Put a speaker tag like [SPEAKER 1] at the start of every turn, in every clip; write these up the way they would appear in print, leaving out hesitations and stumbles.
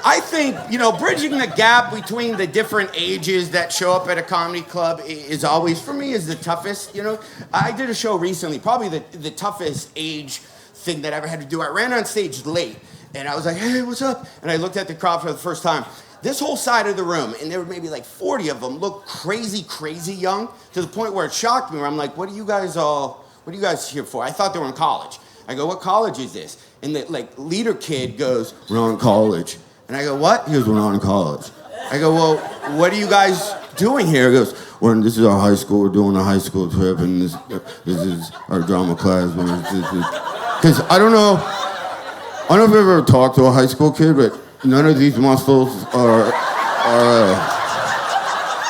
[SPEAKER 1] I think, bridging the gap between the different ages that show up at a comedy club is always, for me, is the toughest, I did a show recently, probably the toughest age thing that I ever had to do. I ran on stage late, and I was like, hey, what's up? And I looked at the crowd for the first time. This whole side of the room, and there were maybe like 40 of them, looked crazy, crazy young, to the point where it shocked me, where I'm like, what are you guys here for? I thought they were in college. I go, what college is this? And the leader kid goes, we're not in college. And I go, what? He goes, we're not in college. I go, well, what are you guys doing here? He goes, this is our high school. We're doing a high school trip, and this is our drama class. Because I don't know if you've ever talked to a high school kid, but none of these muscles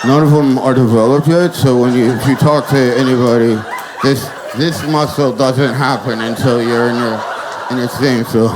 [SPEAKER 1] none of them are developed yet. So if you talk to anybody, this muscle doesn't happen until you're in your thing. So,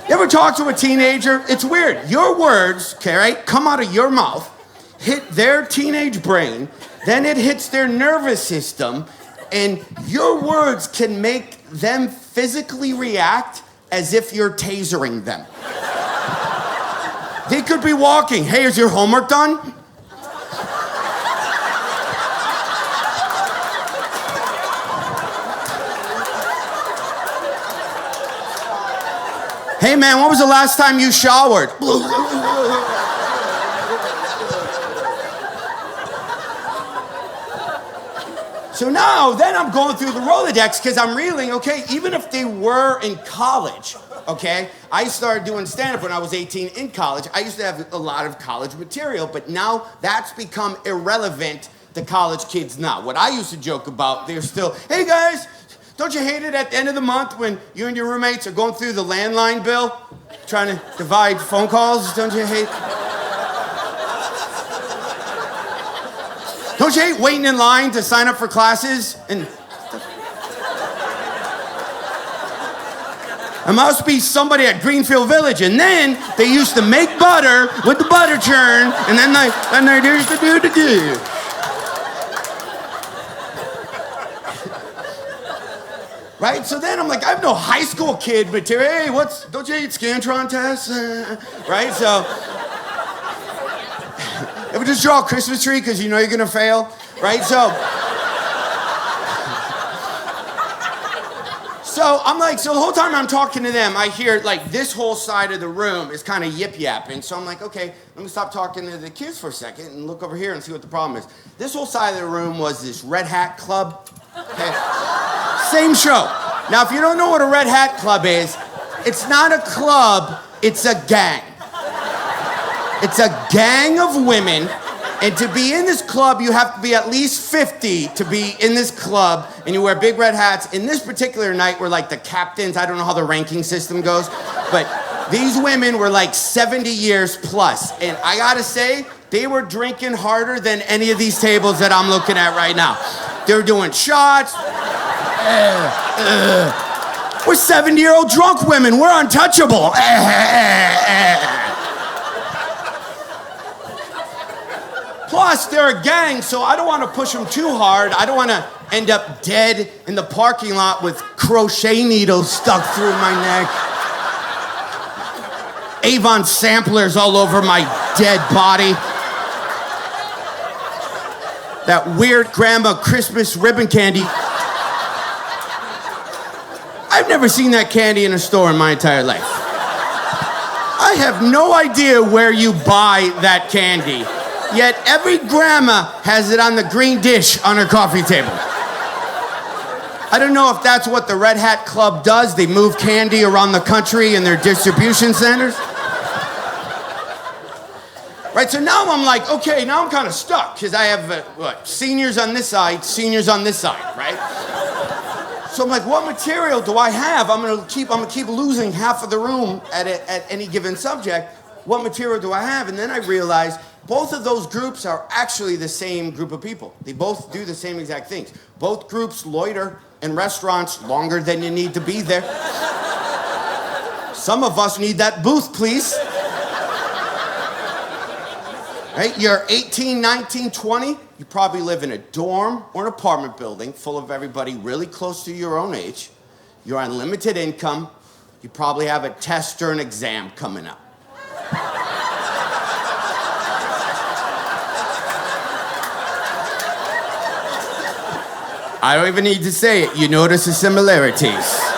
[SPEAKER 1] You ever talk to a teenager? It's weird. Your words, okay, right, come out of your mouth, hit their teenage brain, then it hits their nervous system, and your words can make them physically react as if you're tasering them. They could be walking. Hey, is your homework done? Hey man, when was the last time you showered? So now, then I'm going through the Rolodex because I'm reeling, okay, even if they were in college, okay, I started doing stand-up when I was 18 in college. I used to have a lot of college material, but now that's become irrelevant to college kids now. What I used to joke about, they're still, hey guys, don't you hate it at the end of the month when you and your roommates are going through the landline bill, trying to divide phone calls? Don't you hate? Don't you hate waiting in line to sign up for classes and stuff? There must be somebody at Greenfield Village, and then they used to make butter with the butter churn, and then they used to do. Right? So then I'm like, I have no high school kid material. Hey, don't you hate Scantron tests? Right? So, ever just draw a Christmas tree because you know you're gonna fail? Right? So I'm like, so the whole time I'm talking to them, I hear like this whole side of the room is kind of yip-yapping. So I'm like, okay, let me stop talking to the kids for a second and look over here and see what the problem is. This whole side of the room was this Red Hat Club. Okay? Same show. Now, if you don't know what a Red Hat Club is, it's not a club, it's a gang. It's a gang of women, and to be in this club, you have to be at least 50 to be in this club, and you wear big red hats. In this particular night, we're like the captains. I don't know how the ranking system goes, but these women were like 70 years plus, and I gotta say, they were drinking harder than any of these tables that I'm looking at right now. They were doing shots. We're 70-year-old drunk women. We're untouchable. Plus, they're a gang, so I don't want to push them too hard. I don't want to end up dead in the parking lot with crochet needles stuck through my neck. Avon samplers all over my dead body. That weird grandma Christmas ribbon candy. I've never seen that candy in a store in my entire life. I have no idea where you buy that candy. Yet every grandma has it on the green dish on her coffee table. I don't know if that's what the Red Hat Club does. They move candy around the country in their distribution centers. Right, so now I'm like, okay, now I'm kind of stuck because I have, seniors on this side, right? So I'm like, what material do I have? I'm gonna keep losing half of the room at any given subject. What material do I have? And then I realized both of those groups are actually the same group of people. They both do the same exact things. Both groups loiter in restaurants longer than you need to be there. Some of us need that booth, please. Right? You're 18, 19, 20. You probably live in a dorm or an apartment building full of everybody really close to your own age. You're on limited income. You probably have a test or an exam coming up. I don't even need to say it. You notice the similarities.